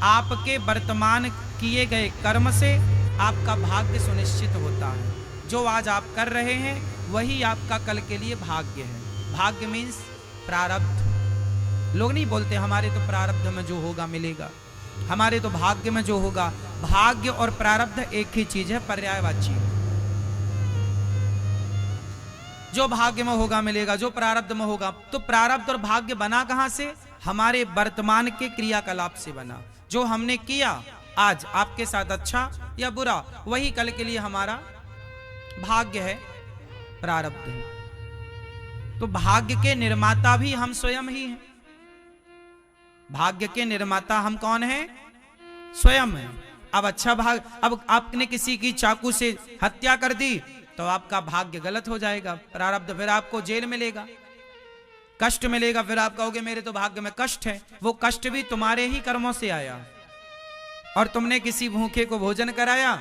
आपके वर्तमान किए गए कर्म से आपका भाग्य सुनिश्चित होता है। जो आज आप कर रहे हैं वही आपका कल के लिए भाग्य है। भाग्य मीन्स प्रारब्ध। लोग नहीं बोलते हमारे तो प्रारब्ध में जो होगा मिलेगा, हमारे तो भाग्य में जो होगा। भाग्य और प्रारब्ध एक ही चीज है, पर्यायवाची। जो भाग्य में होगा मिलेगा, जो प्रारब्ध में होगा। तो प्रारब्ध और भाग्य बना कहां से? हमारे वर्तमान के क्रियाकलाप से बना। जो हमने किया आज आपके साथ अच्छा या बुरा, वही कल के लिए हमारा भाग्य है, प्रारब्ध है। तो भाग्य के निर्माता भी हम स्वयं ही हैं। भाग्य के निर्माता हम कौन हैं? स्वयं हैं। अब अच्छा अब आपने किसी की चाकू से हत्या कर दी तो आपका भाग्य गलत हो जाएगा, प्रारब्ध। फिर आपको जेल मिलेगा, कष्ट मिलेगा। फिर आप कहोगे मेरे तो भाग्य में कष्ट है। वो कष्ट भी तुम्हारे ही कर्मों से आया। और तुमने किसी भूखे को भोजन कराया,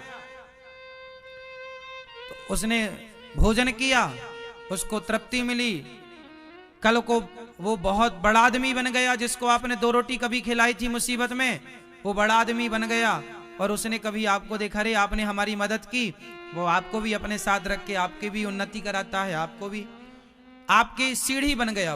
तो उसने भोजन किया, उसको तृप्ति मिली। कल को वो बहुत बड़ा आदमी बन गया। जिसको आपने 2 रोटी कभी खिलाई थी मुसीबत में, वो बड़ा आदमी बन गया। और उसने कभी आपको देखा, रे आपने हमारी मदद की, वो आपको भी अपने साथ रख के आपकी भी उन्नति कराता है। आपको भी आपकी सीढ़ी बन गया।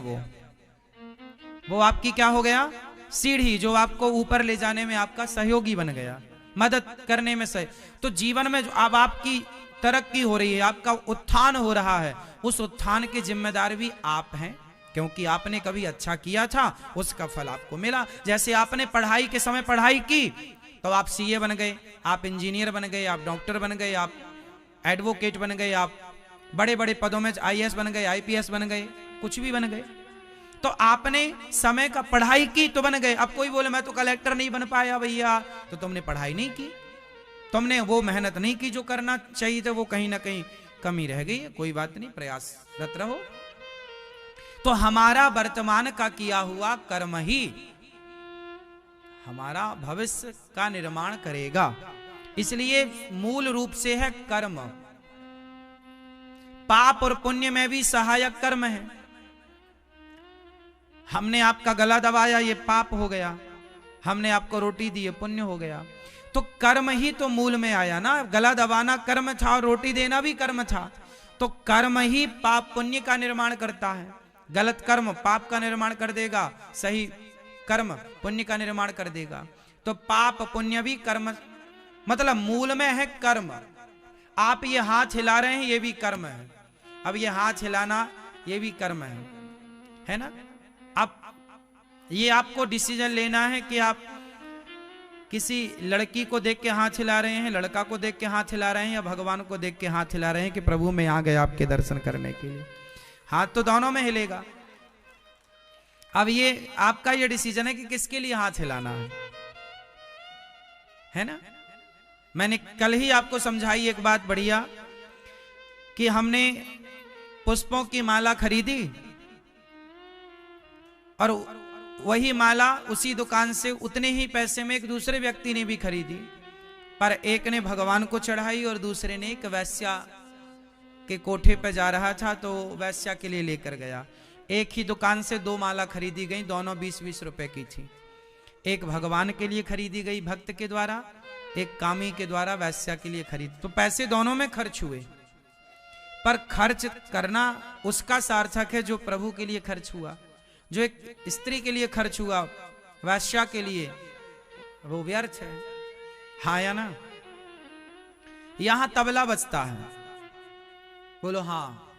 वो आपकी क्या हो गया? सीढ़ी, जो आपको ऊपर ले जाने में आपका सहयोगी बन गया, मदद करने में सही। तो जीवन में जो अब आपकी तरक्की हो रही है, आपका उत्थान हो रहा है, उस उत्थान के जिम्मेदार भी आप हैं। क्योंकि आपने कभी अच्छा किया था, उसका फल आपको मिला। जैसे आपने पढ़ाई के समय पढ़ाई की तो आप सीए बन गए, आप इंजीनियर बन गए, आप डॉक्टर बन गए, आप एडवोकेट बन गए, आप बड़े बड़े पदों में आईएएस बन गए, आईपीएस बन गए, कुछ भी बन गए। तो आपने समय का पढ़ाई की तो बन गए। अब कोई बोले मैं तो कलेक्टर नहीं बन पाया भैया, तो तुमने पढ़ाई नहीं की, तुमने वो मेहनत नहीं की जो करना चाहिए था, वो कहीं ना कहीं कमी रह गई है। कोई बात नहीं, प्रयासरत रहो। तो हमारा वर्तमान का किया हुआ कर्म ही हमारा भविष्य का निर्माण करेगा। इसलिए मूल रूप से है कर्म। पाप और पुण्य में भी सहायक कर्म है। हमने आपका गला दबाया, ये पाप हो गया। हमने आपको रोटी दी, ये पुण्य हो गया। तो कर्म ही तो मूल में आया ना। गला दबाना कर्म था और रोटी देना भी कर्म था। तो कर्म ही पाप पुण्य का निर्माण करता है। गलत कर्म पाप का निर्माण कर देगा, सही कर्म पुण्य का निर्माण कर देगा। तो पाप पुण्य भी कर्म, मतलब मूल में है कर्म। आप ये हाथ हिला रहे हैं, ये भी कर्म है। अब ये हाथ हिलाना ये भी कर्म है ना। अब ये आपको डिसीजन लेना है कि आप किसी लड़की को देख के हाथ हिला रहे हैं, लड़का को देख के हाथ हिला रहे हैं, या भगवान को देख के हाथ हिला रहे हैं कि प्रभु मैं आ गया आपके दर्शन करने के लिए। हाथ तो दोनों में हिलेगा। अब ये आपका ये डिसीजन है कि किसके लिए हाथ हिलाना है ना। मैंने कल ही आपको समझाई एक बात बढ़िया, कि हमने पुष्पों की माला खरीदी और वही माला उसी दुकान से उतने ही पैसे में एक दूसरे व्यक्ति ने भी खरीदी। पर एक ने भगवान को चढ़ाई और दूसरे ने एक वैश्या के कोठे पर जा रहा था तो वैश्या के लिए लेकर गया। एक ही दुकान से 2 माला खरीदी गई, दोनों 20-20 रुपए की थी। एक भगवान के लिए खरीदी गई भक्त के द्वारा, एक कामी के द्वारा वैश्या के लिए खरीद। तो पैसे दोनों में खर्च हुए, पर खर्च करना उसका सार्थक है जो प्रभु के लिए खर्च हुआ। जो एक स्त्री के लिए खर्च हुआ वैश्या के लिए, वो व्यर्थ है। हाँ या ना। यहां तबला बजता है, बोलो हाँ।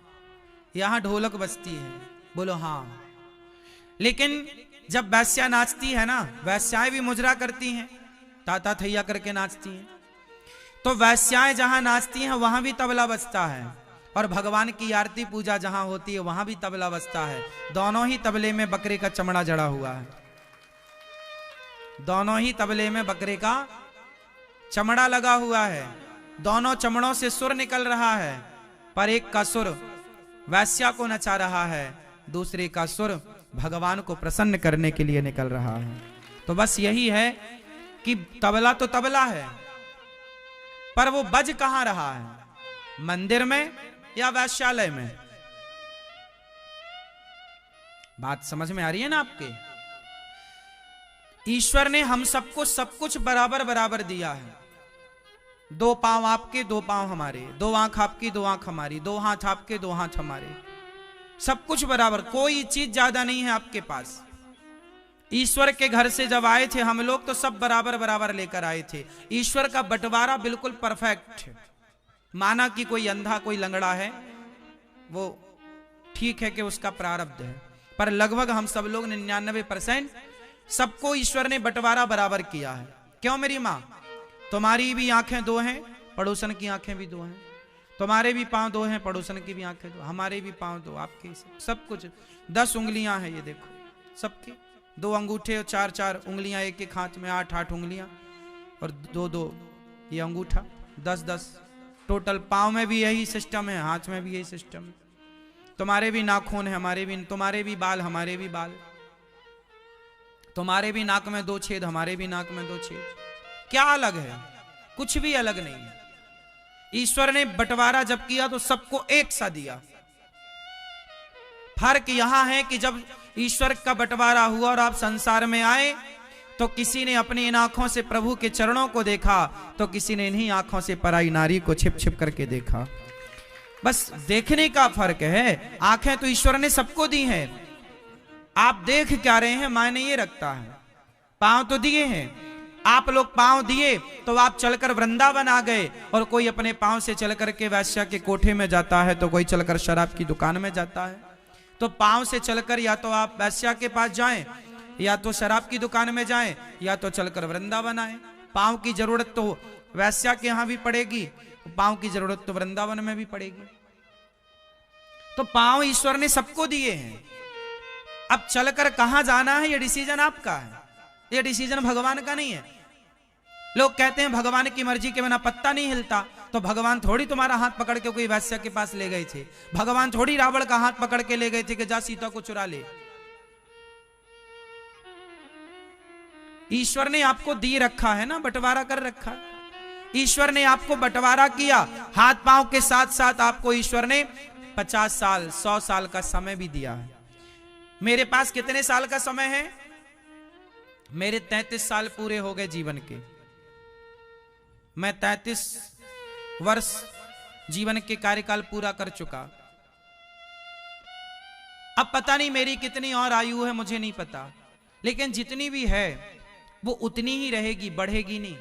यहां ढोलक बजती है, बोलो हाँ। लेकिन जब वैश्या नाचती है ना, वैश्याएं भी मुजरा करती हैं, ताता थैया करके नाचती हैं। तो वैश्याएं जहां नाचती हैं वहां भी तबला बजता है, और भगवान की आरती पूजा जहां होती है वहां भी तबला बजता है। दोनों ही तबले में बकरे का चमड़ा जड़ा हुआ है। दोनों ही तबले में बकरे का चमड़ा लगा हुआ है। दोनों चमड़ों से सुर निकल रहा है, पर एक का सुर वैश्या को नचा रहा है, दूसरे का सुर भगवान को प्रसन्न करने के लिए निकल रहा है। तो बस यही है कि तबला तो तबला है, पर वो बज कहां रहा है, मंदिर में या वैश्यालय में? बात समझ में आ रही है ना आपके? ईश्वर ने हम सबको सब कुछ बराबर बराबर दिया है। 2 पांव आपके, 2 पांव हमारे, 2 आंख आपकी, 2 आंख हमारी, 2 हाथ आपके, 2 हाथ हमारे, सब कुछ बराबर, कोई चीज ज्यादा नहीं है आपके पास। ईश्वर के घर से जब आए थे हम लोग तो सब बराबर बराबर लेकर आए थे। ईश्वर का बंटवारा बिल्कुल परफेक्ट है। माना कि कोई अंधा कोई लंगड़ा है, वो ठीक है कि उसका प्रारब्ध है, पर लगभग हम सब लोग 99% सबको ईश्वर ने बंटवारा बराबर किया है। क्यों मेरी माँ? तुम्हारी भी आंखें 2 हैं, पड़ोसन की आंखें भी 2 हैं, तुम्हारे भी पांव 2 हैं, पड़ोसन की भी आंखें 2, हमारे भी पांव 2, आपके सब कुछ 10 उंगलियां हैं, ये देखो सबके 2 अंगूठे और 4-4 उंगलियां, एक एक हाथ में 8-8 उंगलियां और 2-2 ये अंगूठा, 10-10 टोटल। पांव में भी यही सिस्टम है, हाथ में भी यही सिस्टम है। तुम्हारे भी नाखून है, हमारे भी, तुम्हारे भी बाल, हमारे भी बाल, तुम्हारे भी नाक में 2 छेद, हमारे भी नाक में 2 छेद। क्या अलग है? कुछ भी अलग नहीं है। ईश्वर ने बंटवारा जब किया तो सबको एक सा दिया। फर्क यहां है कि जब ईश्वर का बंटवारा हुआ और आप संसार में आए तो किसी ने अपनी इन आंखों से प्रभु के चरणों को देखा, तो किसी ने इन्हीं आंखों से पराई नारी को छिप छिप करके देखा। बस देखने का फर्क है। आंखें तो ईश्वर ने सबको दी हैं, आप देख क्या रहे हैं मायने ये रखता है। पांव तो दिए हैं, आप लोग पांव दिए तो आप चलकर वृंदावन आ गए, और कोई अपने पांव से चलकर के वैश्या के कोठे में जाता है, तो कोई चलकर शराब की दुकान में जाता है। तो पांव से चलकर या तो आप वैश्या के पास जाएं, या तो शराब की दुकान में जाएं, या तो चलकर वृंदावन आए। पांव की जरूरत तो वैश्या के यहां भी पड़ेगी, पांव की जरूरत तो वृंदावन में भी पड़ेगी। तो पांव ईश्वर ने सबको दिए हैं। अब चलकर कहां जाना है ये डिसीजन आपका है, ये डिसीजन भगवान का नहीं है। लोग कहते हैं भगवान की मर्जी के बिना पत्ता नहीं हिलता, तो भगवान थोड़ी तुम्हारा हाथ पकड़ के कोई वैश्या के पास ले गए थे, भगवान थोड़ी रावण का हाथ पकड़ के ले गए थे कि जा सीता को चुरा ले। ईश्वर ने आपको दी रखा है ना, बंटवारा कर रखा। ईश्वर ने आपको बंटवारा किया, हाथ पांव के साथ साथ आपको ईश्वर ने 50 साल 100 साल का समय भी दिया है। मेरे पास कितने साल का समय है? मेरे 33 साल पूरे हो गए जीवन के। मैं 33 वर्ष जीवन के कार्यकाल पूरा कर चुका। अब पता नहीं मेरी कितनी और आयु है, मुझे नहीं पता, लेकिन जितनी भी है वो उतनी ही रहेगी, बढ़ेगी नहीं।